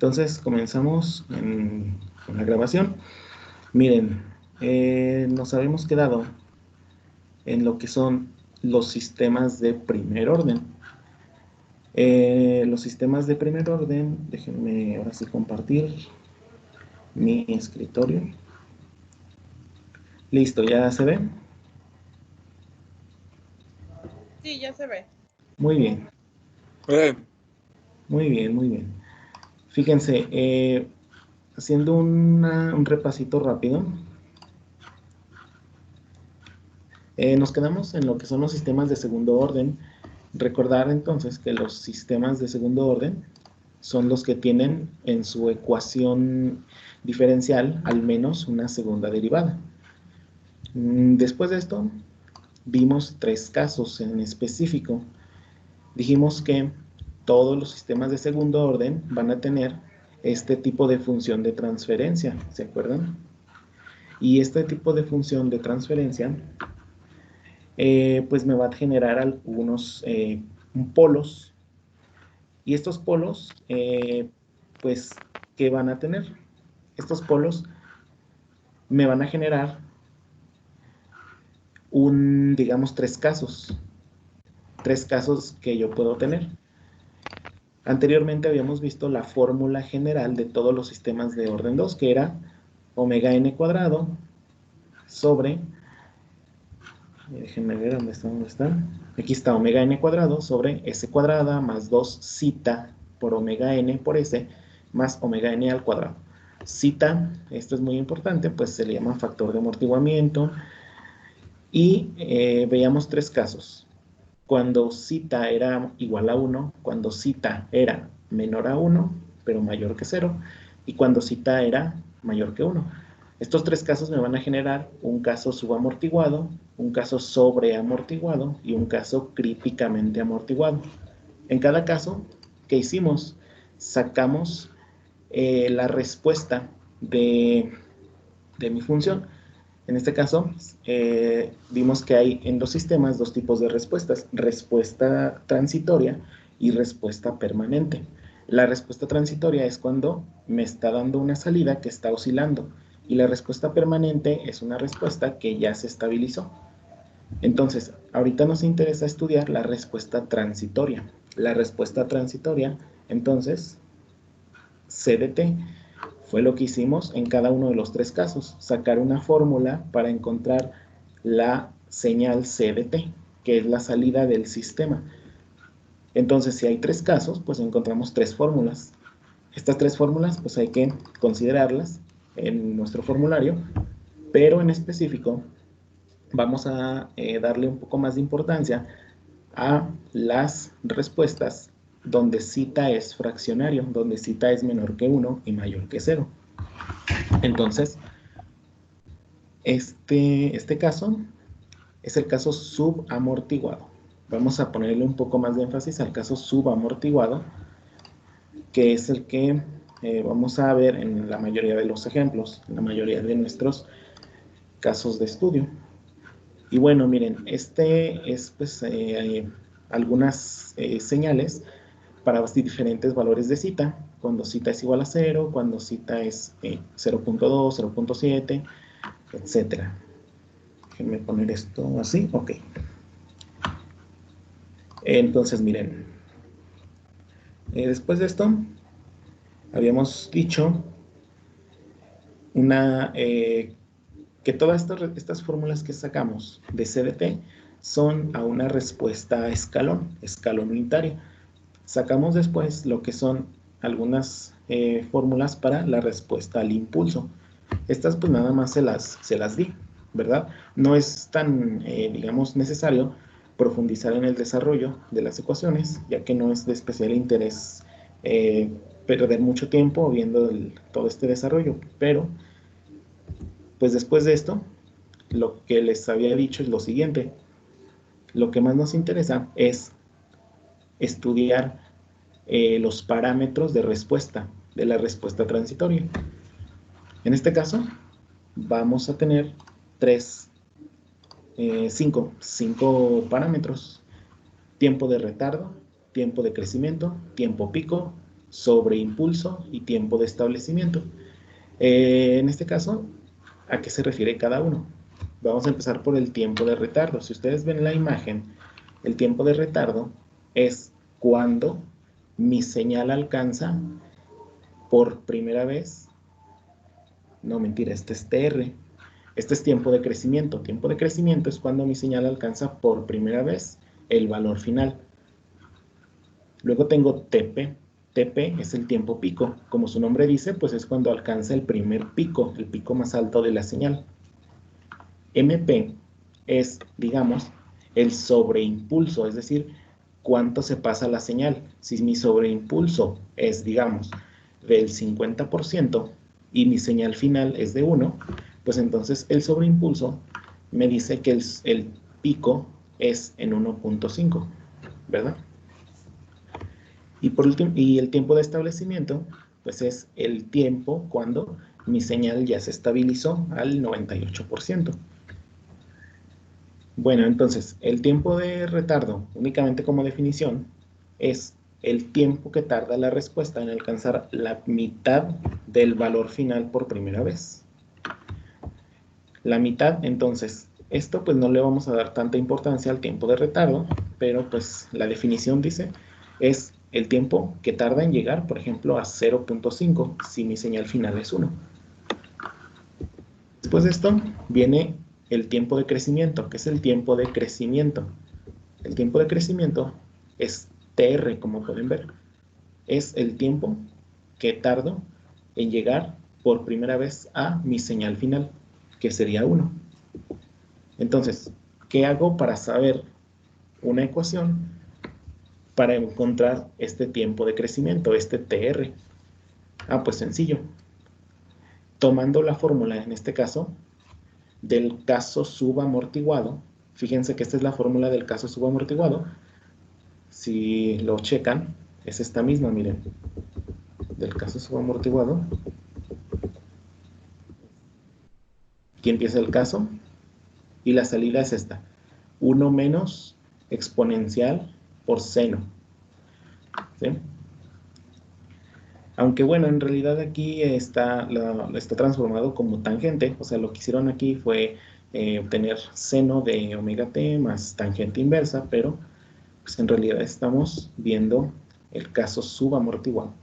Entonces comenzamos con la grabación. Miren, nos habíamos quedado en lo que son los sistemas de primer orden. Los sistemas de primer orden, déjenme ahora sí compartir mi escritorio. Listo, ¿ya se ve? Sí, ya se ve. Muy bien. Muy bien, muy bien. Fíjense, haciendo un repasito rápido, nos quedamos en lo que son los sistemas de segundo orden. Recordar entonces que los sistemas de segundo orden son los que tienen en su ecuación diferencial al menos una segunda derivada. Después de esto, vimos tres casos en específico. Dijimos que todos los sistemas de segundo orden van a tener este tipo de función de transferencia, ¿se acuerdan? Y este tipo de función de transferencia pues me va a generar algunos polos. Y estos polos, pues, ¿qué van a tener? Estos polos me van a generar digamos, tres casos que yo puedo tener. Anteriormente habíamos visto la fórmula general de todos los sistemas de orden 2, que era omega n cuadrado sobre, déjenme ver dónde está. Aquí está omega n cuadrado sobre s cuadrada más 2 zeta por omega n por s más omega n al cuadrado. Zeta, esto es muy importante, pues se le llama factor de amortiguamiento. Y veíamos tres casos. Cuando zeta era igual a 1, cuando zeta era menor a 1, pero mayor que 0, y cuando zeta era mayor que 1. Estos tres casos me van a generar un caso subamortiguado, un caso sobreamortiguado y un caso críticamente amortiguado. En cada caso, ¿qué hicimos? Sacamos la respuesta de mi función. En este caso, vimos que hay en los sistemas dos tipos de respuestas: respuesta transitoria y respuesta permanente. La respuesta transitoria es cuando me está dando una salida que está oscilando, y la respuesta permanente es una respuesta que ya se estabilizó. Entonces, ahorita nos interesa estudiar la respuesta transitoria. La respuesta transitoria, entonces, C de t, fue lo que hicimos en cada uno de los tres casos: sacar una fórmula para encontrar la señal C de t, que es la salida del sistema. Entonces, si hay tres casos, pues encontramos tres fórmulas. Estas tres fórmulas, pues hay que considerarlas en nuestro formulario, pero en específico vamos a darle un poco más de importancia a las respuestas donde zeta es fraccionario, donde zeta es menor que 1 y mayor que 0. Entonces, este caso es el caso subamortiguado. Vamos a ponerle un poco más de énfasis al caso subamortiguado, que es el que vamos a ver en la mayoría de los ejemplos, en la mayoría de nuestros casos de estudio. Y bueno, miren, este es pues algunas señales para diferentes valores de zeta, cuando zeta es igual a 0, cuando zeta es 0.2, 0.7, etcétera. Déjenme poner esto así, ok. Entonces, miren, después de esto, habíamos dicho que todas estas fórmulas que sacamos de CDT son a una respuesta a escalón unitario. Sacamos después lo que son algunas fórmulas para la respuesta al impulso. Estas pues nada más se las di, ¿verdad? No es tan, digamos, necesario profundizar en el desarrollo de las ecuaciones, ya que no es de especial interés perder mucho tiempo viendo todo este desarrollo. Pero, pues después de esto, lo que les había dicho es lo siguiente: lo que más nos interesa es estudiar los parámetros de respuesta, de la respuesta transitoria. En este caso, vamos a tener cinco parámetros: tiempo de retardo, tiempo de crecimiento, tiempo pico sobre impulso y tiempo de establecimiento. En este caso, ¿a qué se refiere cada uno? Vamos a empezar por el tiempo de retardo. Si ustedes ven la imagen, el tiempo de retardo es cuando mi señal alcanza por primera vez, no mentira, este es TR, este es tiempo de crecimiento. Tiempo de crecimiento es cuando mi señal alcanza por primera vez el valor final. Luego tengo TP. TP es el tiempo pico. Como su nombre dice, pues es cuando alcanza el primer pico, el pico más alto de la señal. MP es, digamos, el sobreimpulso, es decir, cuánto se pasa la señal. Si mi sobreimpulso es, digamos, del 50% y mi señal final es de 1, pues entonces el sobreimpulso me dice que el pico es en 1.5, ¿verdad? Y el tiempo de establecimiento, pues es el tiempo cuando mi señal ya se estabilizó al 98%. Bueno, entonces, el tiempo de retardo, únicamente como definición, es el tiempo que tarda la respuesta en alcanzar la mitad del valor final por primera vez. La mitad, entonces, esto pues no le vamos a dar tanta importancia al tiempo de retardo, pero pues la definición dice, es el tiempo que tarda en llegar, por ejemplo, a 0.5 si mi señal final es 1. Después de esto viene el tiempo de crecimiento, que es el tiempo de crecimiento. El tiempo de crecimiento es TR, como pueden ver. Es el tiempo que tardo en llegar por primera vez a mi señal final, que sería 1. Entonces, ¿qué hago para saber una ecuación para encontrar este tiempo de crecimiento, este TR? Ah, pues sencillo. Tomando la fórmula, en este caso, del caso subamortiguado, fíjense que esta es la fórmula del caso subamortiguado. Si lo checan, es esta misma, miren, del caso subamortiguado. Aquí empieza el caso y la salida es esta. 1 menos exponencial por seno. ¿Sí? Aunque bueno, en realidad aquí está transformado como tangente, o sea, lo que hicieron aquí fue obtener seno de omega t más tangente inversa, pero pues en realidad estamos viendo el caso subamortiguado.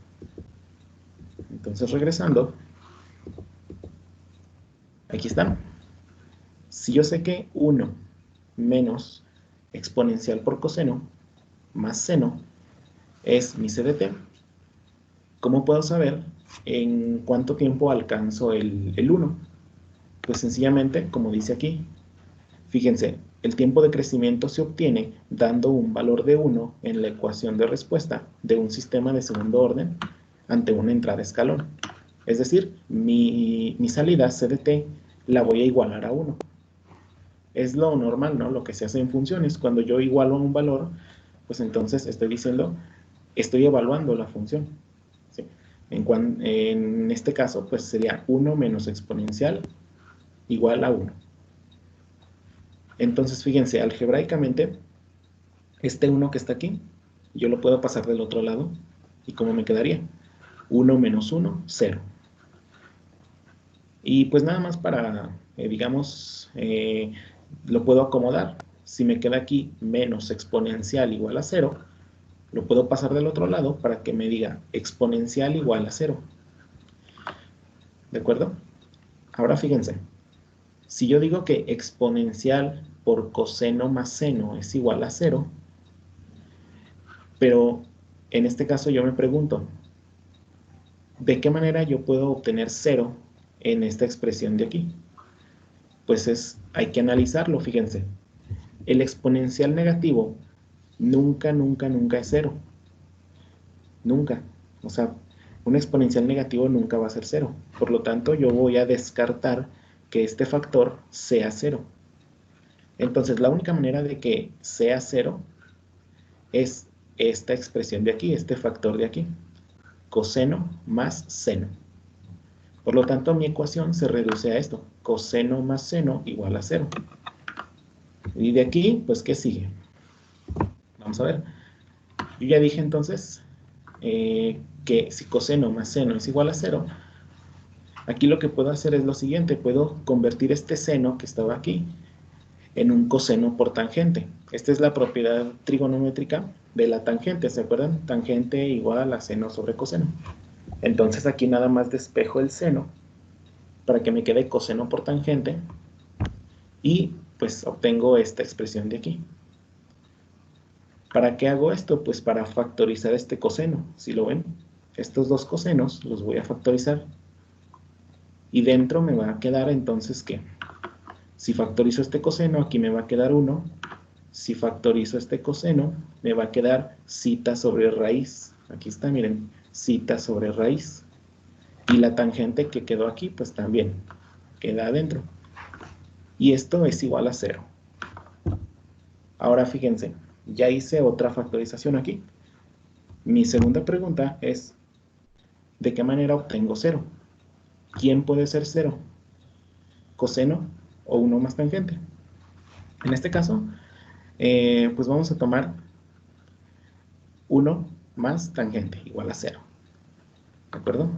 Entonces, regresando, aquí están. Si yo sé que 1 menos exponencial por coseno más seno es mi CDT, ¿cómo puedo saber en cuánto tiempo alcanzo el 1? Pues sencillamente, como dice aquí, fíjense, el tiempo de crecimiento se obtiene dando un valor de 1 en la ecuación de respuesta de un sistema de segundo orden ante una entrada escalón. Es decir, mi salida CDT la voy a igualar a 1. Es lo normal, ¿no? Lo que se hace en funciones. Cuando yo igualo un valor, pues entonces estoy diciendo, estoy evaluando la función. ¿Sí? En este caso, pues sería 1 menos exponencial igual a 1. Entonces, fíjense, algebraicamente, este 1 que está aquí, yo lo puedo pasar del otro lado. ¿Y cómo me quedaría? 1 menos 1, 0. Y pues nada más para, digamos, lo puedo acomodar. Si me queda aquí menos exponencial igual a 0, lo puedo pasar del otro lado para que me diga exponencial igual a 0. ¿De acuerdo? Ahora fíjense, si yo digo que exponencial por coseno más seno es igual a 0, pero en este caso yo me pregunto, ¿de qué manera yo puedo obtener 0 en esta expresión de aquí? Pues hay que analizarlo, fíjense. El exponencial negativo nunca, nunca, nunca es 0. Nunca. O sea, un exponencial negativo nunca va a ser 0. Por lo tanto, yo voy a descartar que este factor sea 0. Entonces, la única manera de que sea 0 es esta expresión de aquí, este factor de aquí. Coseno más seno. Por lo tanto, mi ecuación se reduce a esto. Coseno más seno igual a 0. Y de aquí, pues, ¿qué sigue? Vamos a ver. Yo ya dije entonces que que si coseno más seno es igual a 0, aquí lo que puedo hacer es lo siguiente, puedo convertir este seno que estaba aquí en un coseno por tangente. Esta es la propiedad trigonométrica de la tangente, ¿se acuerdan? Tangente igual a seno sobre coseno. Entonces aquí nada más despejo el seno para que me quede coseno por tangente y pues obtengo esta expresión de aquí. ¿Para qué hago esto? Pues para factorizar este coseno, ¿sí lo ven? Estos dos cosenos los voy a factorizar y dentro me va a quedar entonces ¿qué? Si factorizo este coseno, aquí me va a quedar 1. Si factorizo este coseno, me va a quedar zeta sobre raíz. Aquí está, miren, zeta sobre raíz. Y la tangente que quedó aquí, pues también queda adentro. Y esto es igual a 0. Ahora fíjense, ya hice otra factorización aquí. Mi segunda pregunta es, ¿de qué manera obtengo 0? ¿Quién puede ser 0? ¿Coseno o 1 más tangente? En este caso, pues vamos a tomar 1 más tangente igual a 0. ¿De acuerdo?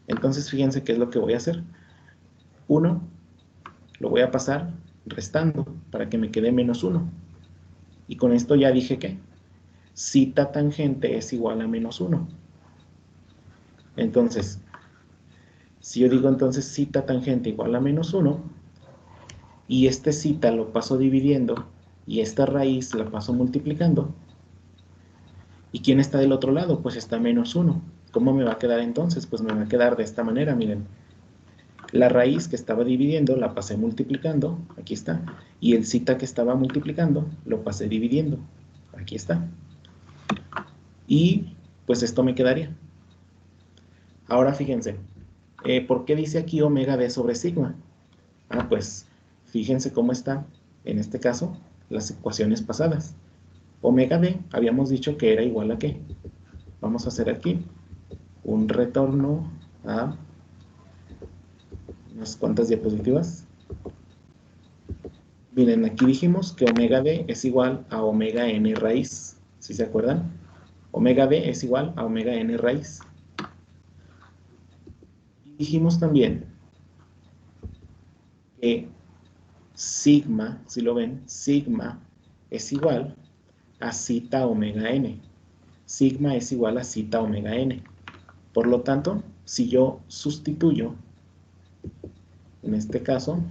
Entonces fíjense qué es lo que voy a hacer. 1 lo voy a pasar restando para que me quede menos 1. Y con esto ya dije que zeta tangente es igual a menos 1. Entonces, si yo digo entonces zeta tangente igual a menos 1, y este zeta lo paso dividiendo, y esta raíz la paso multiplicando, ¿y quién está del otro lado? Pues está menos 1. ¿Cómo me va a quedar entonces? Pues me va a quedar de esta manera, miren. La raíz que estaba dividiendo la pasé multiplicando, aquí está, y el zeta que estaba multiplicando lo pasé dividiendo, aquí está. Y pues esto me quedaría. Ahora fíjense, ¿por qué dice aquí omega d sobre sigma? Ah, pues fíjense cómo está, en este caso, las ecuaciones pasadas. Omega d habíamos dicho que era igual a ¿qué? Vamos a hacer aquí un retorno a unas cuantas diapositivas. Miren, aquí dijimos que omega d es igual a omega n raíz, ¿sí se acuerdan? Omega d es igual a omega n raíz. Y dijimos también que sigma, si lo ven, sigma es igual a zeta omega n. Sigma es igual a zeta omega n. Por lo tanto, si yo sustituyo, en este caso,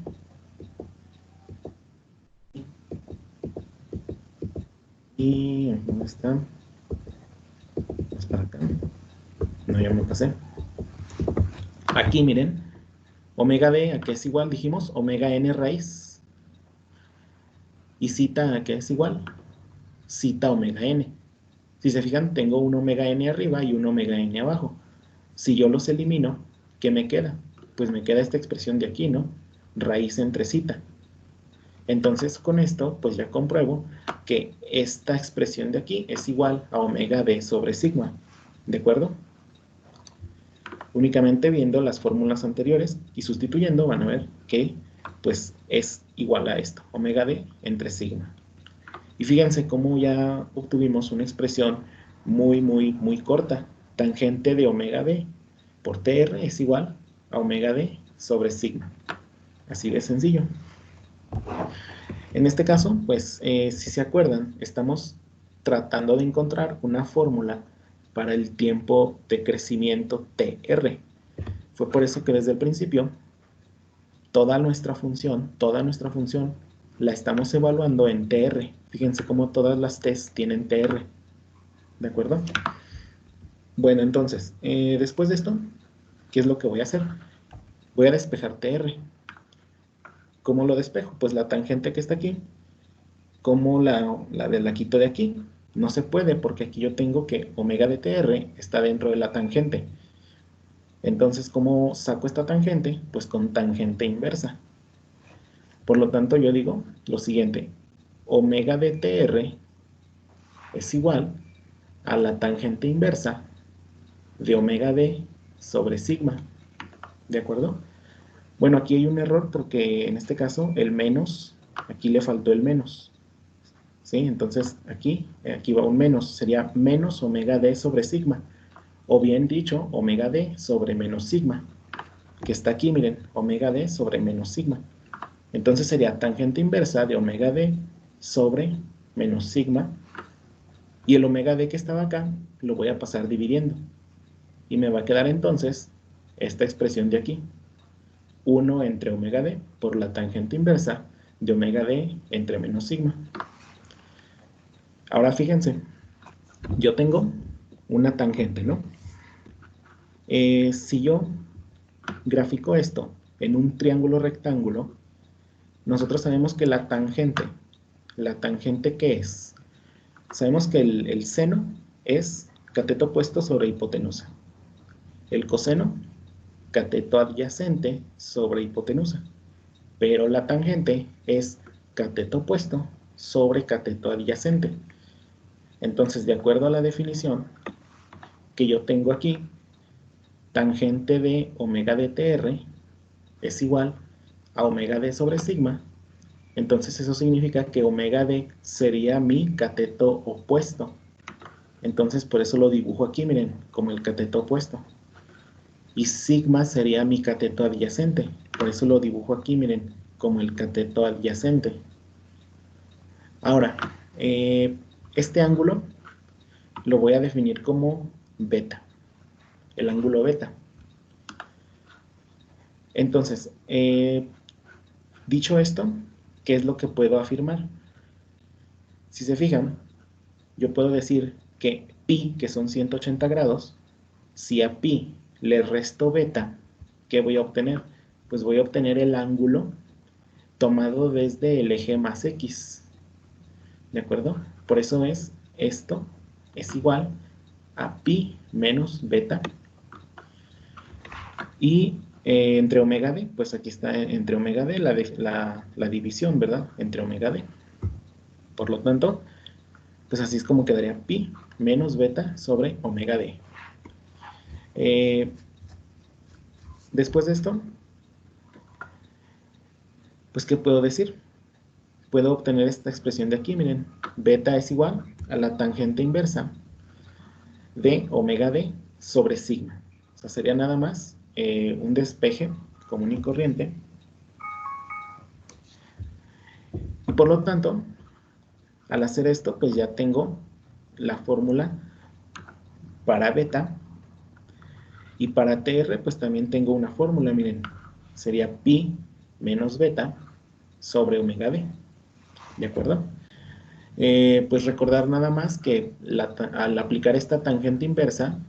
y ¿dónde está? Más para acá. No, ya me pasé. Aquí, miren, omega d, ¿a qué es igual? Dijimos, omega n raíz. ¿Y zeta a qué es igual? Zeta omega n. Si se fijan, tengo un omega n arriba y un omega n abajo. Si yo los elimino, ¿qué me queda? Pues me queda esta expresión de aquí, ¿no? Raíz entre zeta. Entonces, con esto, pues ya compruebo que esta expresión de aquí es igual a omega d sobre sigma. ¿De acuerdo? Únicamente viendo las fórmulas anteriores y sustituyendo van a ver que pues es igual a esto, omega d entre sigma. Y fíjense cómo ya obtuvimos una expresión muy corta. Tangente de omega d por tr es igual a omega d sobre sigma. Así de sencillo. En este caso, pues si se acuerdan, estamos tratando de encontrar una fórmula para el tiempo de crecimiento TR. Fue por eso que desde el principio toda nuestra función la estamos evaluando en TR. Fíjense cómo todas las T's tienen TR. ¿De acuerdo? Bueno, entonces, después de esto, ¿qué es lo que voy a hacer? Voy a despejar TR. ¿Cómo lo despejo? Pues la tangente que está aquí, como la de la quito de aquí. No se puede porque aquí yo tengo que omega de TR está dentro de la tangente. Entonces, ¿cómo saco esta tangente? Pues con tangente inversa. Por lo tanto, yo digo lo siguiente. Omega de TR es igual a la tangente inversa de omega d sobre sigma. ¿De acuerdo? Bueno, aquí hay un error porque en este caso el menos, aquí le faltó el menos. ¿Sí? Entonces aquí va un menos. Sería menos omega d sobre sigma. O bien dicho, omega d sobre menos sigma, que está aquí, miren, omega d sobre menos sigma. Entonces sería tangente inversa de omega d sobre menos sigma. Y el omega d que estaba acá lo voy a pasar dividiendo. Y me va a quedar entonces esta expresión de aquí. 1 entre omega d por la tangente inversa de omega d entre menos sigma. Ahora fíjense, yo tengo una tangente, ¿no? Si yo grafico esto en un triángulo rectángulo, nosotros sabemos que la tangente ¿qué es? Sabemos que el seno es cateto opuesto sobre hipotenusa. El coseno, cateto adyacente sobre hipotenusa. Pero la tangente es cateto opuesto sobre cateto adyacente. Entonces, de acuerdo a la definición que yo tengo aquí, tangente de omega de TR es igual a omega d sobre sigma. Entonces eso significa que omega d sería mi cateto opuesto. Entonces por eso lo dibujo aquí, miren, como el cateto opuesto. Y sigma sería mi cateto adyacente. Por eso lo dibujo aquí, miren, como el cateto adyacente. Ahora, este ángulo lo voy a definir como beta, el ángulo beta. Entonces, dicho esto, ¿qué es lo que puedo afirmar? Si se fijan, yo puedo decir que pi, que son 180 grados, si a pi le resto beta, ¿qué voy a obtener? Pues voy a obtener el ángulo tomado desde el eje más x, ¿de acuerdo? Por eso esto es igual a pi menos beta. Y entre omega d, pues aquí está entre omega d la división, ¿verdad? Entre omega d. Por lo tanto, pues así es como quedaría pi menos beta sobre omega d. Después de esto, pues ¿qué puedo decir? Puedo obtener esta expresión de aquí, miren, beta es igual a la tangente inversa de omega d sobre sigma. O sea, sería nada más un despeje común y corriente. Y por lo tanto, al hacer esto, pues ya tengo la fórmula para beta. Y para TR, pues también tengo una fórmula, miren, sería pi menos beta sobre omega d, ¿de acuerdo? Pues recordar nada más que al aplicar esta tangente inversa,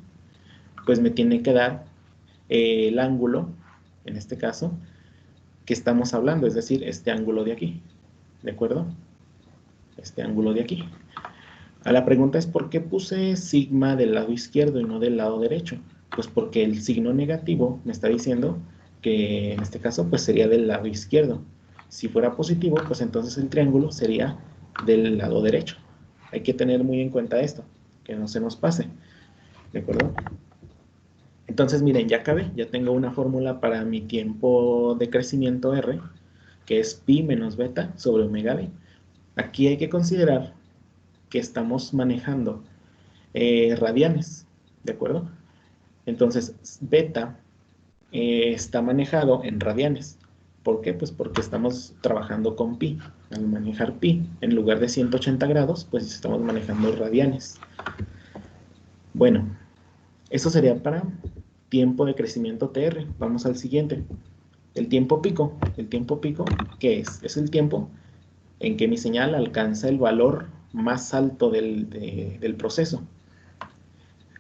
pues me tiene que dar el ángulo, en este caso, que estamos hablando, es decir, este ángulo de aquí, ¿de acuerdo? Este ángulo de aquí. A la pregunta es ¿por qué puse sigma del lado izquierdo y no del lado derecho? Pues porque el signo negativo me está diciendo que en este caso pues sería del lado izquierdo. Si fuera positivo, pues entonces el triángulo sería del lado derecho. Hay que tener muy en cuenta esto, que no se nos pase, ¿de acuerdo? Entonces miren, ya acabé, ya tengo una fórmula para mi tiempo de crecimiento R, que es pi menos beta sobre omega d. Aquí hay que considerar que estamos manejando radianes, ¿de acuerdo? Entonces, beta está manejado en radianes. ¿Por qué? Pues porque estamos trabajando con pi. Al manejar pi, en lugar de 180 grados, pues estamos manejando radianes. Bueno, eso sería para tiempo de crecimiento TR. Vamos al siguiente. El tiempo pico. ¿El tiempo pico qué es? Es el tiempo en que mi señal alcanza el valor más alto del proceso.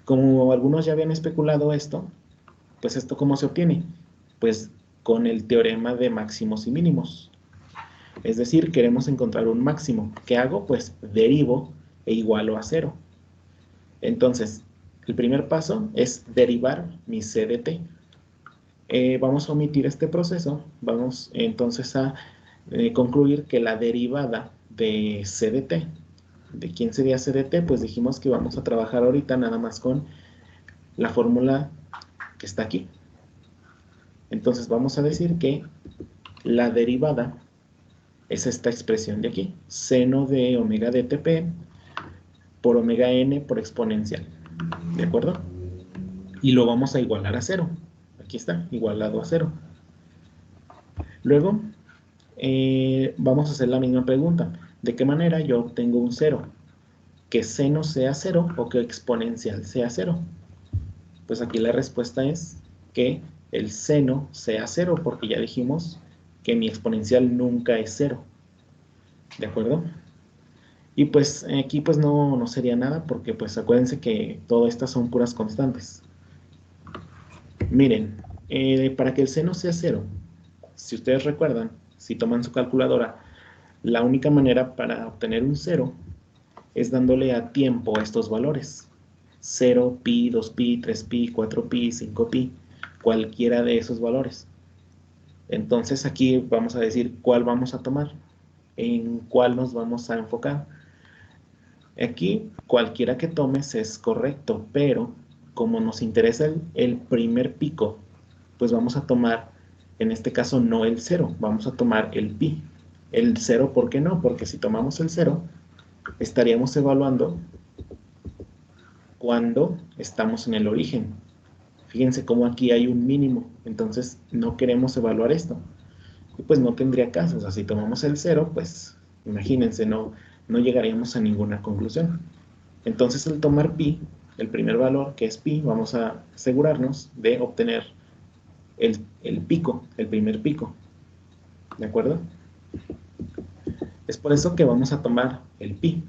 Como algunos ya habían especulado esto, pues esto ¿cómo se obtiene? Pues con el teorema de máximos y mínimos. Es decir, queremos encontrar un máximo. ¿Qué hago? Pues derivo e igualo a 0. Entonces, el primer paso es derivar mi c de t. Vamos a omitir este proceso. Vamos entonces a concluir que la derivada de c de t, ¿de quién sería c de t? Pues dijimos que vamos a trabajar ahorita nada más con la fórmula que está aquí. Entonces vamos a decir que la derivada es esta expresión de aquí, seno de omega dtp por omega n por exponencial, ¿de acuerdo? y lo vamos a igualar a 0. Aquí está, igualado a 0. Luego, vamos a hacer la misma pregunta. ¿De qué manera yo obtengo un 0? ¿Que seno sea 0 o que exponencial sea 0? Pues aquí la respuesta es que el seno sea 0, porque ya dijimos que mi exponencial nunca es 0. ¿De acuerdo? Y pues aquí pues no sería nada, porque pues acuérdense que todas estas son puras constantes. Miren, para que el seno sea 0, si ustedes recuerdan, si toman su calculadora, la única manera para obtener un 0 es dándole a tiempo estos valores. 0, pi, 2pi, 3pi, 4pi, 5pi, cualquiera de esos valores. Entonces aquí vamos a decir cuál vamos a tomar, en cuál nos vamos a enfocar. Aquí cualquiera que tomes es correcto, pero como nos interesa el primer pico, pues vamos a tomar, en este caso no el 0, vamos a tomar el pi. El 0, ¿por qué no? Porque si tomamos el 0, estaríamos evaluando cuando estamos en el origen. Fíjense cómo aquí hay un mínimo, entonces no queremos evaluar esto. Y pues no tendría caso, o sea, si tomamos el 0, pues imagínense, no llegaríamos a ninguna conclusión. Entonces al tomar pi, el primer valor que es pi, vamos a asegurarnos de obtener el pico, el primer pico. ¿De acuerdo? Es por eso que vamos a tomar el pi.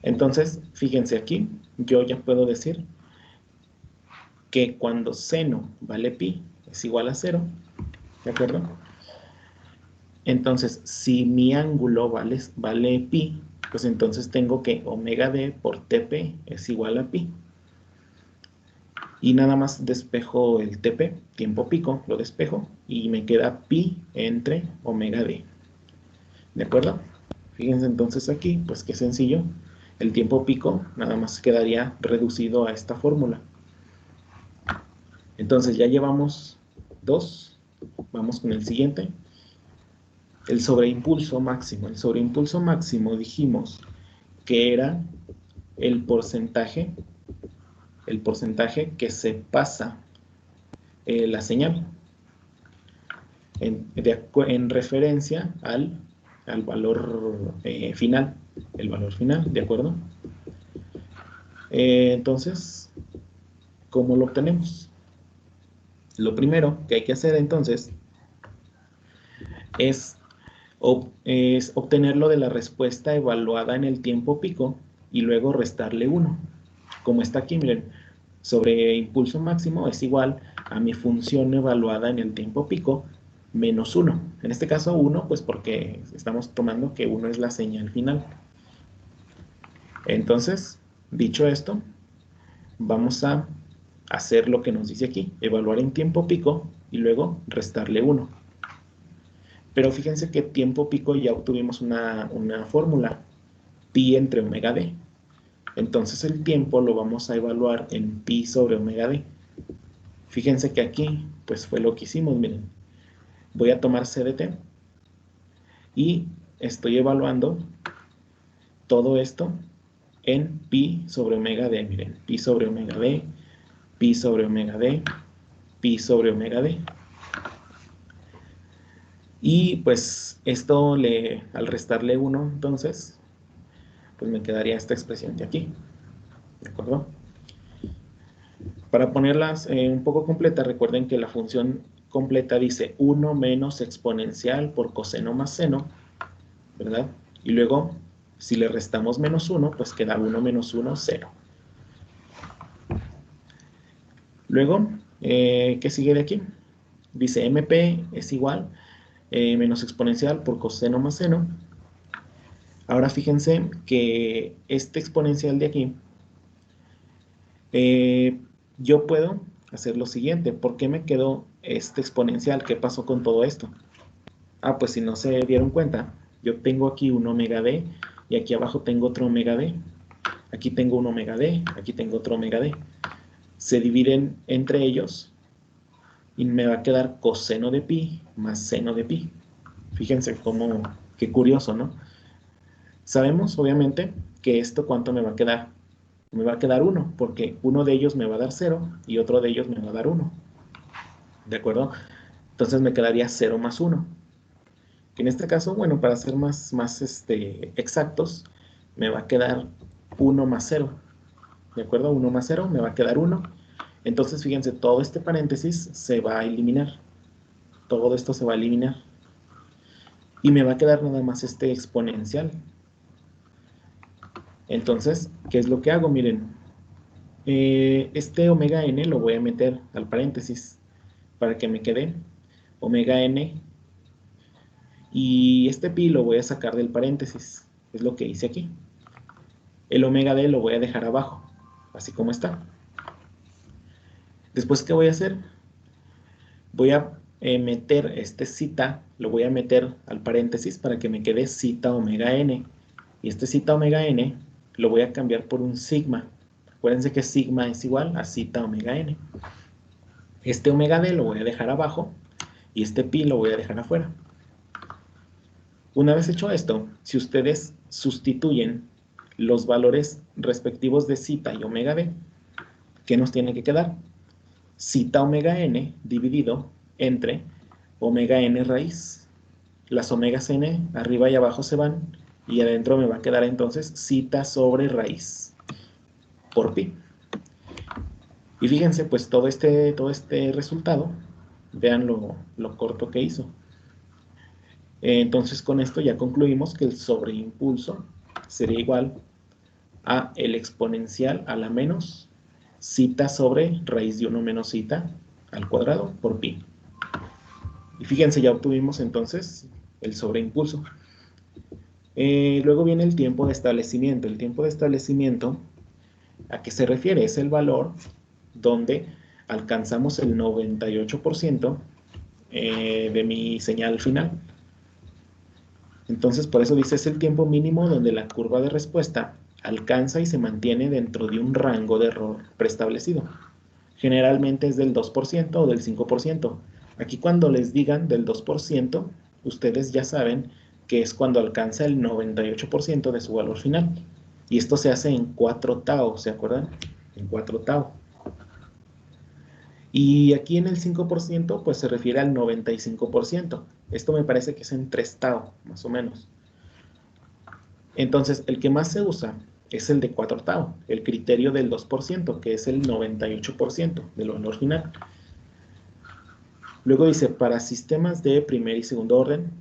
Entonces, fíjense aquí, yo ya puedo decir que cuando seno vale pi es igual a 0, ¿de acuerdo? Entonces, si mi ángulo vale pi, pues entonces tengo que omega d por tp es igual a pi. Y nada más despejo el tp, tiempo pico, lo despejo, y me queda pi entre omega d. ¿De acuerdo? Fíjense entonces aquí, pues qué sencillo. El tiempo pico nada más quedaría reducido a esta fórmula. Entonces ya llevamos 2. Vamos con el siguiente. El sobreimpulso máximo. El sobreimpulso máximo dijimos que era el porcentaje que se pasa la señal en referencia al valor final, el valor final, ¿de acuerdo? Entonces, ¿cómo lo obtenemos? Lo primero que hay que hacer entonces es obtenerlo de la respuesta evaluada en el tiempo pico y luego restarle 1. Como está aquí, miren, sobre impulso máximo es igual a mi función evaluada en el tiempo pico menos 1. En este caso 1, pues porque estamos tomando que 1 es la señal final. Entonces, dicho esto, vamos a hacer lo que nos dice aquí, evaluar en tiempo pico y luego restarle 1. Pero fíjense que tiempo pico ya obtuvimos una fórmula, pi entre omega d. Entonces el tiempo lo vamos a evaluar en pi sobre omega d. Fíjense que aquí, pues fue lo que hicimos, miren. Voy a tomar c de t y estoy evaluando todo esto en pi sobre omega d, miren. Pi sobre omega d, pi sobre omega d, pi sobre omega d. Y pues esto al restarle 1, entonces, pues me quedaría esta expresión de aquí. ¿De acuerdo? Para ponerlas un poco completas, recuerden que la función completa dice 1 menos exponencial por coseno más seno, ¿verdad? Y luego, si le restamos menos 1, pues queda 1 menos 1, 0. Luego, ¿qué sigue de aquí? Dice MP es igual menos exponencial por coseno más seno. Ahora fíjense que este exponencial de aquí, yo puedo hacer lo siguiente. ¿Por qué me quedó este exponencial? ¿Qué pasó con todo esto? Ah, pues si no se dieron cuenta, yo tengo aquí un omega d y aquí abajo tengo otro omega d. Aquí tengo un omega d, aquí tengo otro omega d. Se dividen entre ellos y me va a quedar coseno de pi más seno de pi. Fíjense cómo, qué curioso, ¿no? Sabemos, obviamente, que esto cuánto me va a quedar. Me va a quedar 1, porque uno de ellos me va a dar 0 y otro de ellos me va a dar 1. ¿De acuerdo? Entonces me quedaría 0 más 1. Que en este caso, bueno, para ser más exactos, me va a quedar 1 más 0. ¿De acuerdo? 1 más 0 me va a quedar 1. Entonces, fíjense, todo este paréntesis se va a eliminar. Todo esto se va a eliminar. Y me va a quedar nada más este exponencial. Entonces, ¿qué es lo que hago? Miren, este omega n lo voy a meter al paréntesis para que me quede omega n. Y este pi lo voy a sacar del paréntesis. Es lo que hice aquí. El omega d lo voy a dejar abajo, así como está. Después, ¿qué voy a hacer? Voy a meter este zeta, lo voy a meter al paréntesis para que me quede zeta omega n. Y este zeta omega n lo voy a cambiar por un sigma. Acuérdense que sigma es igual a zeta omega n. Este omega d lo voy a dejar abajo y este pi lo voy a dejar afuera. Una vez hecho esto, si ustedes sustituyen los valores respectivos de zeta y omega d, ¿qué nos tiene que quedar? Zeta omega n dividido entre omega n raíz. Las omegas n arriba y abajo se van y adentro me va a quedar entonces zeta sobre raíz por pi. Y fíjense, pues todo este resultado, vean lo corto que hizo. Entonces con esto ya concluimos que el sobreimpulso sería igual a el exponencial a la menos zeta sobre raíz de 1 menos zeta al cuadrado por pi. Y fíjense, ya obtuvimos entonces el sobreimpulso. Luego viene el tiempo de establecimiento. El tiempo de establecimiento, ¿a qué se refiere? Es el valor donde alcanzamos el 98% de mi señal final. Entonces, por eso dice, es el tiempo mínimo donde la curva de respuesta alcanza y se mantiene dentro de un rango de error preestablecido. Generalmente es del 2% o del 5%. Aquí cuando les digan del 2%, ustedes ya saben que es cuando alcanza el 98% de su valor final. Y esto se hace en 4 tau, ¿se acuerdan? En 4 tau. Y aquí en el 5%, pues se refiere al 95%. Esto me parece que es en 3 tau, más o menos. Entonces, el que más se usa es el de 4 tau, el criterio del 2%, que es el 98% del valor final. Luego dice, para sistemas de primer y segundo orden,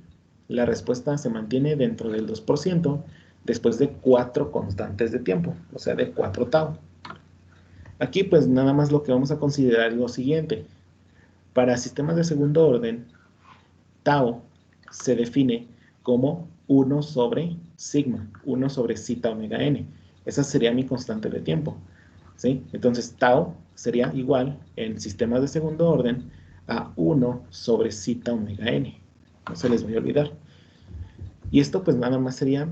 la respuesta se mantiene dentro del 2% después de 4 constantes de tiempo, o sea, de 4 tau. Aquí pues nada más lo que vamos a considerar es lo siguiente. Para sistemas de segundo orden, tau se define como 1 sobre sigma, 1 sobre zeta omega n. Esa sería mi constante de tiempo, ¿sí? Entonces tau sería igual en sistemas de segundo orden a 1 sobre zeta omega n. No se les vaya a olvidar. Y esto pues nada más sería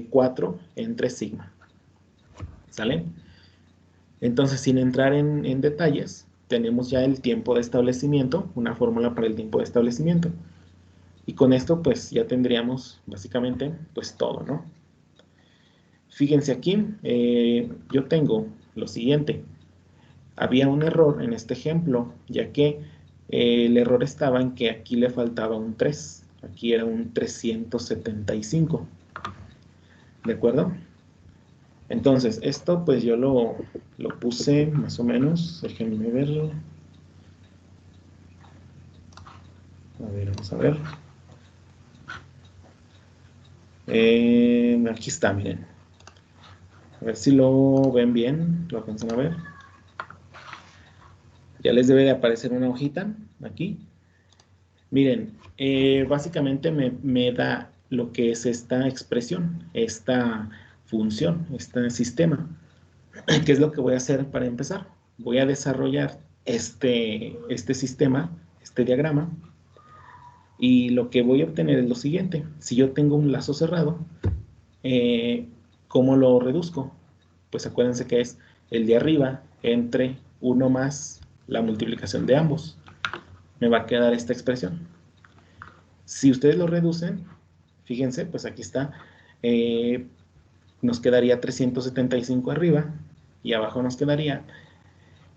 4 entre sigma. ¿Sale? Entonces, sin entrar en detalles, tenemos ya el tiempo de establecimiento, una fórmula para el tiempo de establecimiento. Y con esto pues ya tendríamos básicamente pues todo, ¿no? Fíjense aquí, yo tengo lo siguiente. Había un error en este ejemplo, ya que el error estaba en que aquí le faltaba un 3. Aquí era un 375. ¿De acuerdo? Entonces, esto pues yo lo puse más o menos. Déjenme verlo. A ver, vamos a ver. Aquí está, miren. A ver si lo ven bien. ¿Lo alcanzan a ver? Ya les debe de aparecer una hojita aquí. Miren, básicamente me da lo que es esta expresión, esta función, este sistema. ¿Qué es lo que voy a hacer para empezar? Voy a desarrollar este sistema, este diagrama, y lo que voy a obtener es lo siguiente. Si yo tengo un lazo cerrado, ¿cómo lo reduzco? Pues acuérdense que es el de arriba entre 1 más la multiplicación de ambos. Me va a quedar esta expresión. Si ustedes lo reducen, fíjense, pues aquí está, nos quedaría 375 arriba y abajo nos quedaría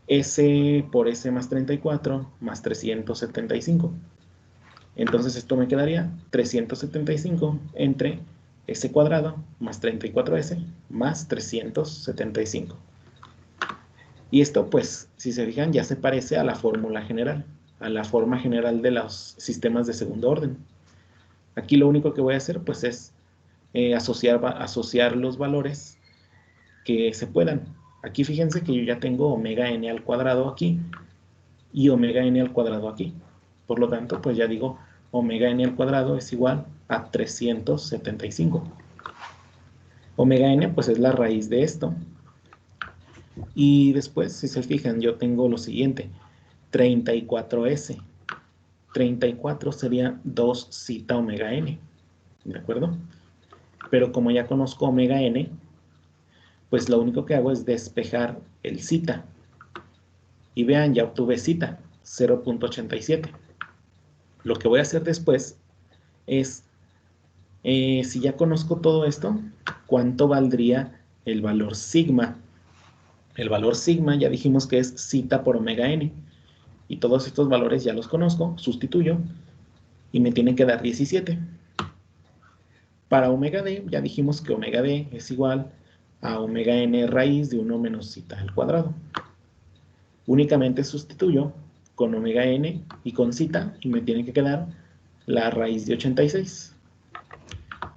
S por S más 34 más 375. Entonces esto me quedaría 375 entre S cuadrado más 34S más 375. Y esto, pues, si se fijan, ya se parece a la fórmula general, a la forma general de los sistemas de segundo orden. Aquí lo único que voy a hacer, pues, es asociar los valores que se puedan. Aquí fíjense que yo ya tengo omega n al cuadrado aquí y omega n al cuadrado aquí. Por lo tanto, pues ya digo, omega n al cuadrado es igual a 375. Omega n, pues, es la raíz de esto. Y después, si se fijan, yo tengo lo siguiente, 34S. 34 sería 2 zeta omega n, ¿de acuerdo? Pero como ya conozco omega n, pues lo único que hago es despejar el zeta. Y vean, ya obtuve zeta, 0.87. Lo que voy a hacer después es, si ya conozco todo esto, ¿cuánto valdría el valor sigma? El valor sigma ya dijimos que es zeta por omega n. Y todos estos valores ya los conozco, sustituyo, y me tiene que dar 17. Para omega d, ya dijimos que omega d es igual a omega n raíz de 1 menos zeta al cuadrado. Únicamente sustituyo con omega n y con zeta, y me tiene que quedar la raíz de 86.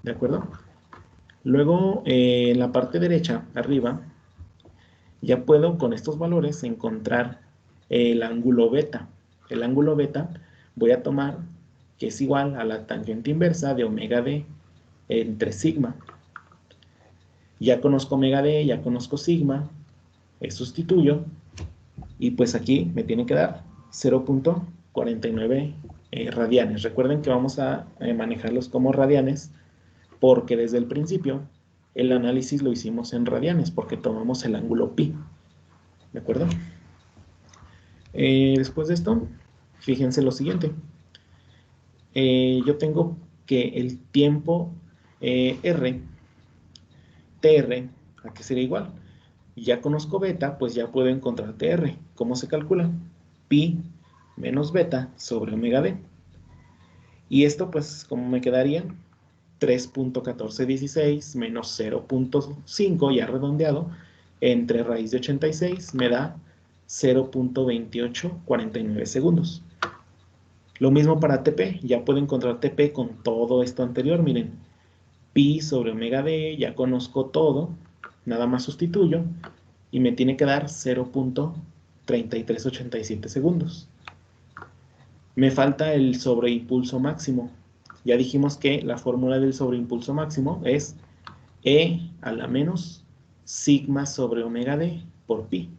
¿De acuerdo? Luego, en la parte derecha, arriba, ya puedo con estos valores encontrar el ángulo beta. El ángulo beta voy a tomar que es igual a la tangente inversa de omega d entre sigma. Ya conozco omega d, ya conozco sigma, sustituyo, y pues aquí me tiene que dar 0.49 radianes. Recuerden que vamos a manejarlos como radianes porque desde el principio el análisis lo hicimos en radianes porque tomamos el ángulo pi. ¿De acuerdo? Después de esto, fíjense lo siguiente. Yo tengo que el tiempo TR, ¿a qué sería igual? Ya conozco beta, pues ya puedo encontrar TR. ¿Cómo se calcula? Pi menos beta sobre omega d. Y esto, pues, ¿cómo me quedaría? 3.1416 menos 0.5, ya redondeado, entre raíz de 86 me da 0.2849 segundos. Lo mismo para TP, ya puedo encontrar TP con todo esto anterior, miren, pi sobre omega d, ya conozco todo, nada más sustituyo, y me tiene que dar 0.3387 segundos. Me falta el sobreimpulso máximo. Ya dijimos que la fórmula del sobreimpulso máximo es E a la menos sigma sobre omega d por pi.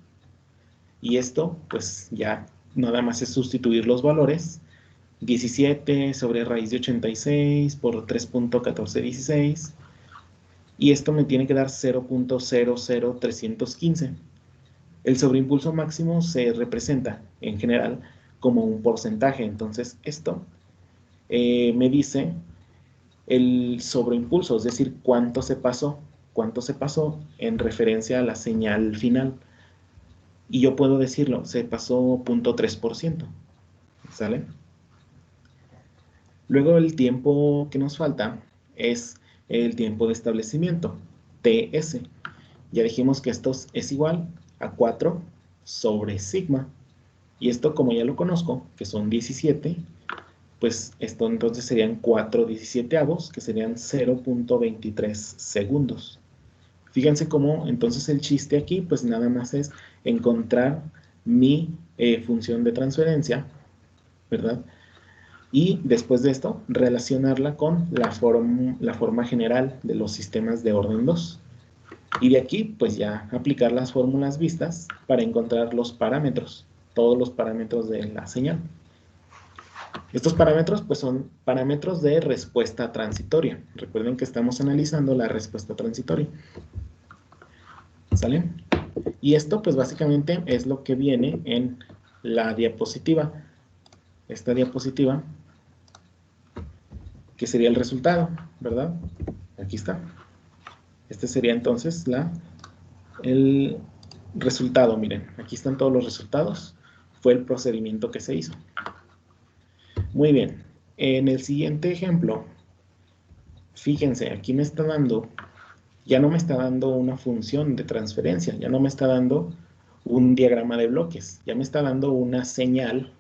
Y esto, pues ya nada más es sustituir los valores. 17 sobre raíz de 86 por 3.1416. Y esto me tiene que dar 0.00315. El sobreimpulso máximo se representa en general como un porcentaje. Entonces esto me dice el sobreimpulso, es decir, cuánto se pasó en referencia a la señal final. Y yo puedo decirlo, se pasó 0.3%. ¿Sale? Luego el tiempo que nos falta es el tiempo de establecimiento, TS. Ya dijimos que esto es igual a 4 sobre sigma. Y esto, como ya lo conozco, que son 17, pues esto entonces serían 4/17, que serían 0.23 segundos. Fíjense cómo entonces el chiste aquí, pues nada más es encontrar mi función de transferencia, ¿verdad? Y después de esto, relacionarla con la forma general de los sistemas de orden 2. Y de aquí, pues ya aplicar las fórmulas vistas para encontrar los parámetros, todos los parámetros de la señal. Estos parámetros, pues son parámetros de respuesta transitoria. Recuerden que estamos analizando la respuesta transitoria. ¿Sale? Y esto, pues básicamente es lo que viene en la diapositiva. Esta diapositiva, que sería el resultado, ¿verdad? Aquí está. Este sería entonces Resultado, miren, aquí están todos los resultados. Fue el procedimiento que se hizo. Muy bien, en el siguiente ejemplo, fíjense, aquí me está dando, ya no me está dando una función de transferencia, ya no me está dando un diagrama de bloques, ya me está dando una señal,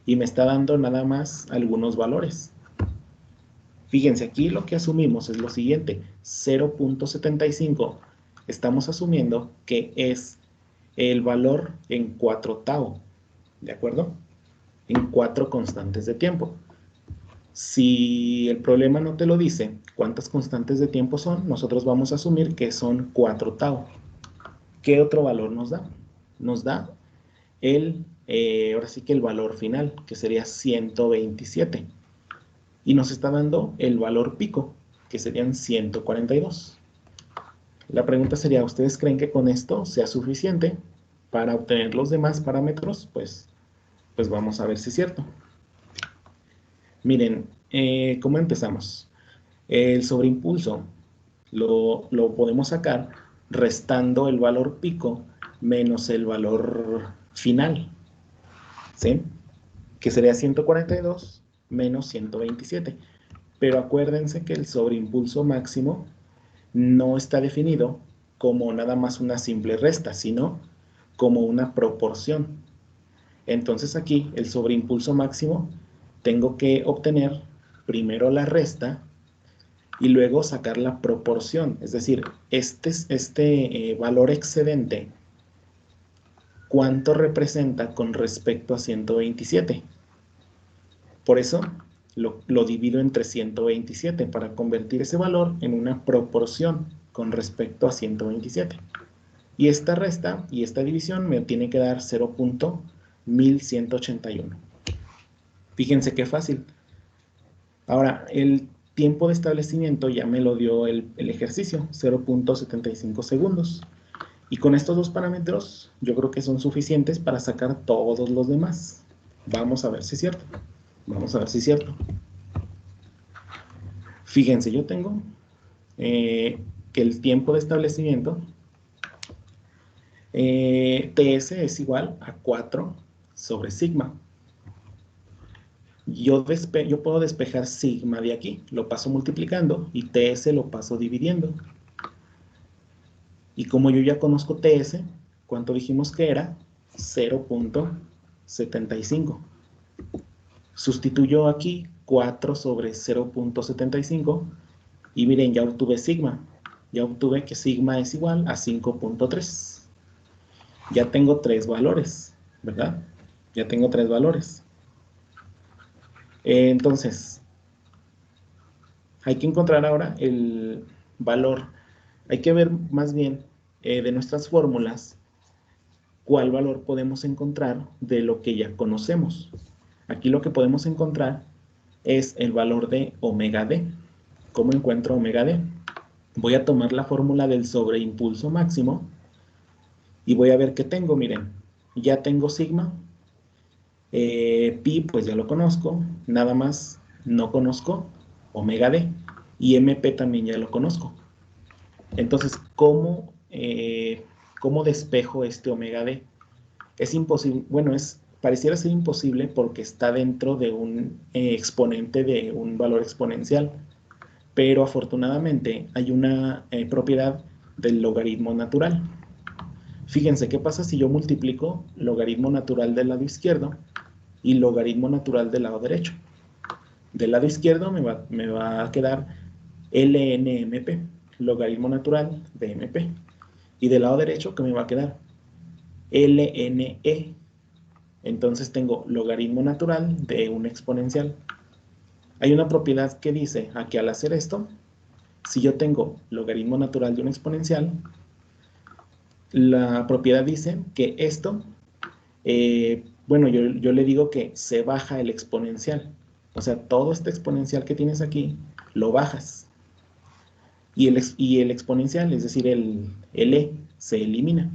y me está dando nada más algunos valores. Fíjense, aquí lo que asumimos es lo siguiente, 0.75, estamos asumiendo que es el valor en 4 tau, ¿de acuerdo? En 4 constantes de tiempo. Si el problema no te lo dice cuántas constantes de tiempo son, nosotros vamos a asumir que son 4 tau. ¿Qué otro valor nos da? Nos da ahora sí que el valor final, que sería 127. Y nos está dando el valor pico, que serían 142. La pregunta sería, ¿ustedes creen que con esto sea suficiente para obtener los demás parámetros? Pues vamos a ver si es cierto. Miren, ¿cómo empezamos? El sobreimpulso lo podemos sacar restando el valor pico menos el valor final, ¿sí? Que sería 142 menos 127. Pero acuérdense que el sobreimpulso máximo no está definido como nada más una simple resta, sino como una proporción. Entonces aquí el sobreimpulso máximo tengo que obtener primero la resta y luego sacar la proporción, es decir, este valor excedente, ¿cuánto representa con respecto a 127? Por eso lo divido entre 127 para convertir ese valor en una proporción con respecto a 127. Y esta resta y esta división me tiene que dar 0.1181. Fíjense qué fácil. Ahora, el tiempo de establecimiento ya me lo dio el ejercicio, 0.75 segundos. Y con estos dos parámetros, yo creo que son suficientes para sacar todos los demás. Vamos a ver si es cierto. Vamos a ver si es cierto. Fíjense, yo tengo que el tiempo de establecimiento, TS es igual a 4 sobre sigma. Yo puedo despejar sigma de aquí, lo paso multiplicando y TS lo paso dividiendo. Y como yo ya conozco TS, ¿cuánto dijimos que era? 0.75. Sustituyo aquí 4 sobre 0.75 y miren, ya obtuve sigma. Ya obtuve que sigma es igual a 5.3. Ya tengo 3 valores, ¿verdad? Ya tengo 3 valores. Entonces, hay que encontrar ahora el valor. Hay que ver más bien de nuestras fórmulas cuál valor podemos encontrar de lo que ya conocemos. Aquí lo que podemos encontrar es el valor de omega d. ¿Cómo encuentro omega d? Voy a tomar la fórmula del sobreimpulso máximo y voy a ver qué tengo. Miren, ya tengo sigma, pi pues ya lo conozco, nada más no conozco omega d y mp también ya lo conozco. Entonces, ¿cómo despejo este omega d? Es imposible, bueno, pareciera ser imposible porque está dentro de un exponente de un valor exponencial, pero afortunadamente hay una propiedad del logaritmo natural. Fíjense, ¿qué pasa si yo multiplico logaritmo natural del lado izquierdo y logaritmo natural del lado derecho? Del lado izquierdo me va a quedar lnmp, logaritmo natural de mp. Y del lado derecho, ¿qué me va a quedar? lne. Entonces tengo logaritmo natural de un exponencial. Hay una propiedad que dice que al hacer esto, si yo tengo logaritmo natural de un exponencial, la propiedad dice que esto, bueno, yo le digo que se baja el exponencial. O sea, todo este exponencial que tienes aquí, lo bajas. Y el exponencial, es decir, el e, se elimina.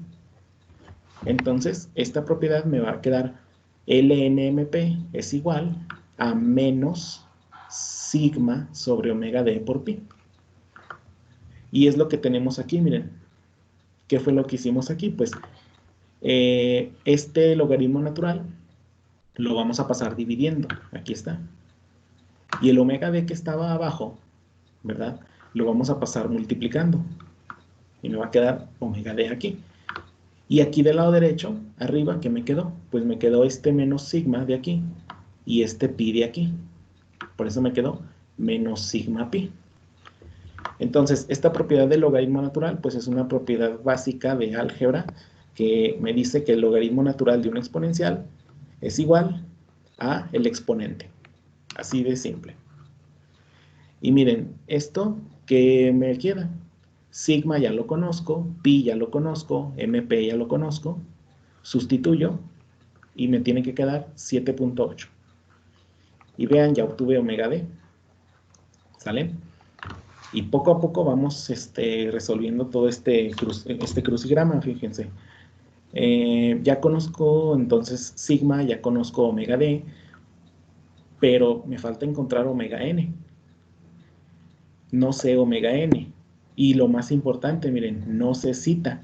Entonces, esta propiedad me va a quedar lnmp es igual a menos sigma sobre omega d por pi. Y es lo que tenemos aquí, miren. ¿Qué fue lo que hicimos aquí? Pues este logaritmo natural lo vamos a pasar dividiendo. Aquí está. Y el omega d que estaba abajo, ¿verdad? Lo vamos a pasar multiplicando. Y me va a quedar omega d aquí. Y aquí del lado derecho, arriba, ¿qué me quedó? Pues me quedó este menos sigma de aquí y este pi de aquí. Por eso me quedó menos sigma pi. Entonces, esta propiedad del logaritmo natural, pues es una propiedad básica de álgebra que me dice que el logaritmo natural de una exponencial es igual a el exponente. Así de simple. Y miren, esto que me queda, sigma ya lo conozco, pi ya lo conozco, mp ya lo conozco, sustituyo y me tiene que quedar 7.8. Y vean, ya obtuve omega d, ¿sale? Y poco a poco vamos resolviendo todo este crucigrama, fíjense. Ya conozco entonces sigma, ya conozco omega d, pero me falta encontrar omega n. No sé omega n. Y lo más importante, miren, no sé zeta.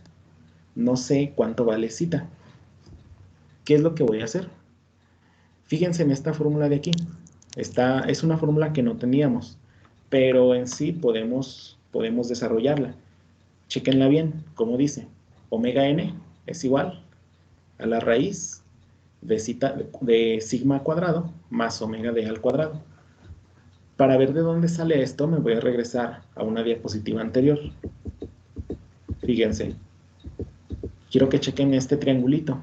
No sé cuánto vale zeta. ¿Qué es lo que voy a hacer? Fíjense en esta fórmula de aquí. Es una fórmula que no teníamos, pero en sí podemos desarrollarla. Chequenla bien, como dice, omega n es igual a la raíz de sigma cuadrado más omega d al cuadrado. Para ver de dónde sale esto, me voy a regresar a una diapositiva anterior. Fíjense, quiero que chequen este triangulito.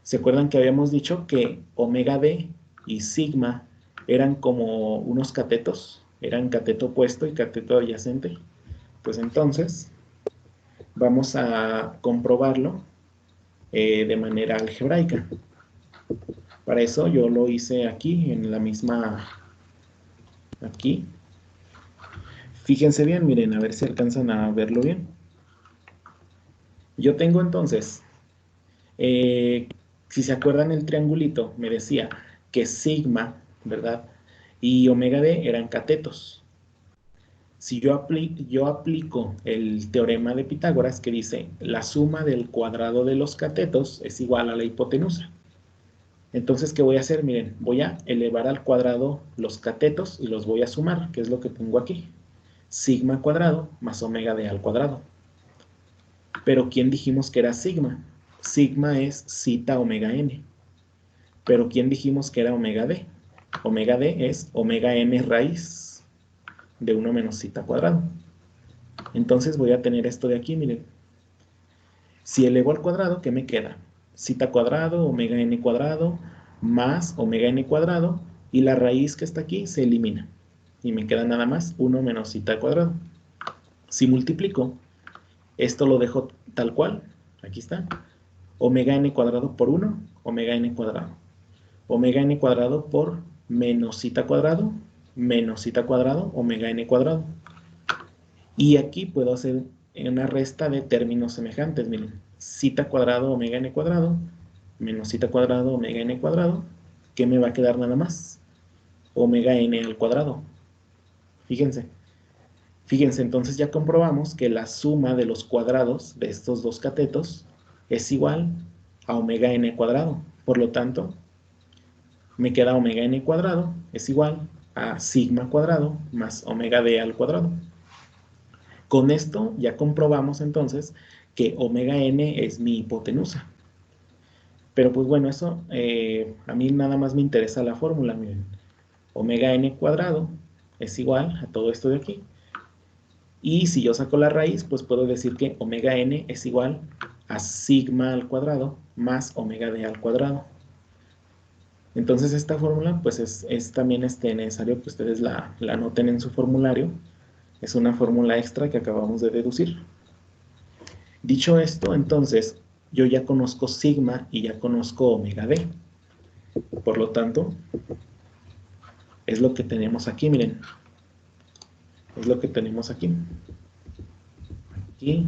¿Se acuerdan que habíamos dicho que omega d y sigma eran como unos catetos? Eran cateto opuesto y cateto adyacente. Pues entonces, vamos a comprobarlo de manera algebraica. Para eso yo lo hice aquí, en la misma, aquí. Fíjense bien, miren, a ver si alcanzan a verlo bien. Yo tengo entonces, si se acuerdan el triangulito, me decía que sigma, ¿verdad? Y omega d eran catetos. Si yo aplico el teorema de Pitágoras que dice la suma del cuadrado de los catetos es igual a la hipotenusa. Entonces, ¿qué voy a hacer? Miren, voy a elevar al cuadrado los catetos y los voy a sumar, que es lo que tengo aquí. Sigma cuadrado más omega d al cuadrado. Pero ¿quién dijimos que era sigma? Sigma es zeta omega n. Pero ¿quién dijimos que era omega d? Omega d es omega n raíz de 1 menos zeta cuadrado. Entonces voy a tener esto de aquí, miren. Si elevo al cuadrado, ¿qué me queda? Zeta cuadrado, omega n cuadrado, más omega n cuadrado, y la raíz que está aquí se elimina. Y me queda nada más 1 menos zeta cuadrado. Si multiplico, esto lo dejo tal cual, aquí está. Omega n cuadrado por 1, omega n cuadrado. Omega n cuadrado por menos zeta cuadrado, omega n cuadrado. Y aquí puedo hacer una resta de términos semejantes, miren. Zeta cuadrado, omega n cuadrado, menos zeta cuadrado, omega n cuadrado. ¿Qué me va a quedar nada más? Omega n al cuadrado. Fíjense. Fíjense, entonces ya comprobamos que la suma de los cuadrados de estos dos catetos es igual a omega n cuadrado. Por lo tanto, me queda omega n cuadrado es igual a sigma cuadrado más omega d al cuadrado. Con esto ya comprobamos entonces que omega n es mi hipotenusa. Pero pues bueno, eso a mí nada más me interesa la fórmula, miren. Omega n cuadrado es igual a todo esto de aquí. Y si yo saco la raíz, pues puedo decir que omega n es igual a sigma al cuadrado más omega d al cuadrado. Entonces esta fórmula pues es también necesario que ustedes la anoten en su formulario. Es una fórmula extra que acabamos de deducir. Dicho esto, entonces yo ya conozco sigma y ya conozco omega d. Por lo tanto, es lo que tenemos aquí, miren. Es lo que tenemos aquí. Aquí,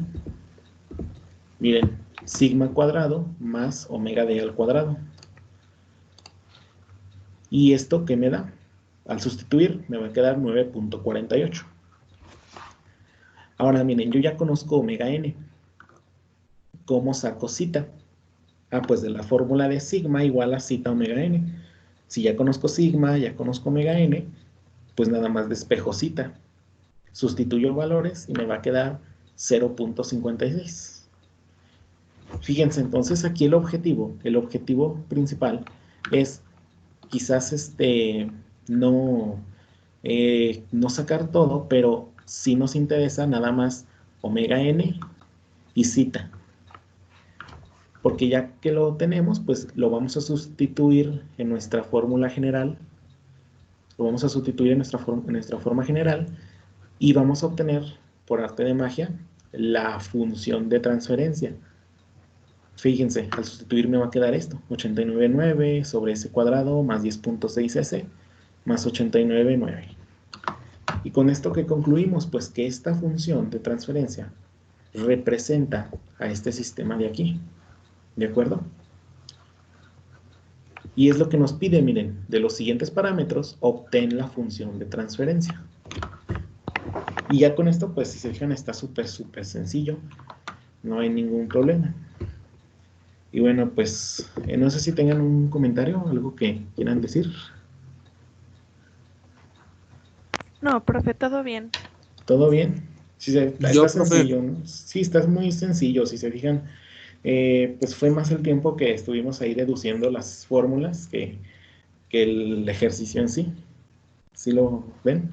miren, sigma cuadrado más omega d al cuadrado. ¿Y esto qué me da? Al sustituir me va a quedar 9.48. Ahora miren, yo ya conozco omega n. ¿cómo saco zeta? Pues de la fórmula de sigma igual a zeta omega n. Si ya conozco sigma, ya conozco omega n, pues nada más despejo zeta. Sustituyo valores y me va a quedar 0.56. Fíjense, entonces aquí el objetivo principal es quizás no sacar todo, pero sí nos interesa nada más omega n y zeta. Porque ya que lo tenemos, pues lo vamos a sustituir en nuestra fórmula general. Lo vamos a sustituir en nuestra forma general y vamos a obtener, por arte de magia, la función de transferencia. Fíjense, al sustituir me va a quedar esto, 89,9 sobre s cuadrado más 10.6s más 89,9. Y con esto que concluimos, pues que esta función de transferencia representa a este sistema de aquí. ¿De acuerdo? Y es lo que nos pide, miren, de los siguientes parámetros, obtén la función de transferencia. Y ya con esto, pues si se fijan, está súper sencillo. No hay ningún problema. Y bueno, pues no sé si tengan un comentario, algo que quieran decir. No, profe, todo bien. ¿Todo bien? Sí, está sencillo, ¿no? Sí, está muy sencillo. Si se fijan, pues fue más el tiempo que estuvimos ahí deduciendo las fórmulas que el ejercicio en sí. ¿Sí lo ven?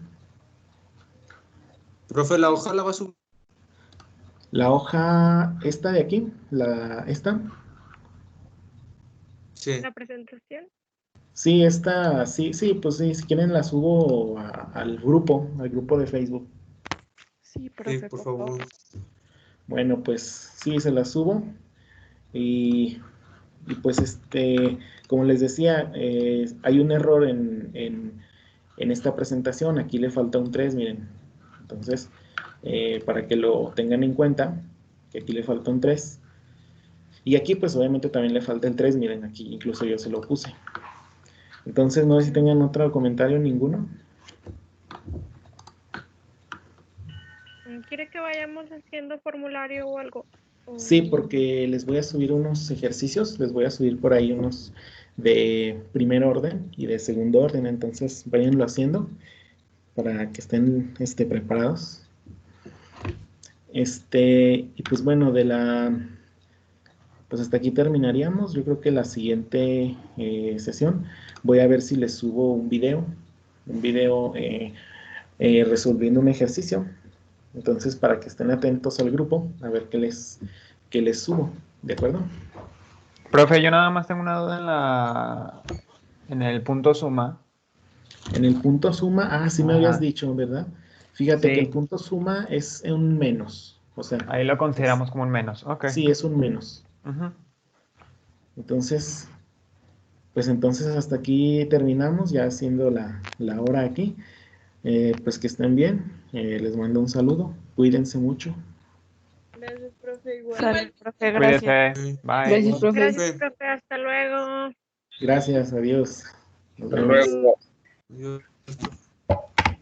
Profe, ¿la hoja la va a subir? La hoja, esta de aquí, esta. Sí. ¿La presentación? Sí, esta, sí, pues sí, si quieren la subo al grupo de Facebook. Sí, profe, Sí, por favor. Bueno, pues sí, se la subo. Y pues como les decía, hay un error en esta presentación. Aquí le falta un 3, miren. Entonces, para que lo tengan en cuenta, que aquí le falta un 3. Y aquí pues obviamente también le falta el 3, miren, aquí incluso yo se lo puse. Entonces, no sé si tengan otro comentario, ninguno. ¿Quiere que vayamos haciendo formulario o algo? Sí, porque les voy a subir unos ejercicios, les voy a subir por ahí unos de primer orden y de segundo orden, entonces váyanlo haciendo para que estén preparados. Y pues bueno, pues hasta aquí terminaríamos. Yo creo que la siguiente sesión voy a ver si les subo un video resolviendo un ejercicio. Entonces, para que estén atentos al grupo, a ver qué les subo, ¿de acuerdo? Profe, yo nada más tengo una duda en el punto suma. En el punto suma, sí me habías dicho, ¿verdad? Fíjate Sí. que el punto suma es un menos, o sea. Ahí lo consideramos como un menos, ok. Sí, es un menos. Uh-huh. Entonces, pues entonces hasta aquí terminamos, ya haciendo la hora aquí. Pues que estén bien, les mando un saludo, cuídense mucho. Gracias, profe, igual. Sale, profe, gracias. Cuídese. Bye. Gracias, profe. Gracias, profe, hasta luego. Gracias, adiós. Nos Hasta vemos. luego. Adiós, profe.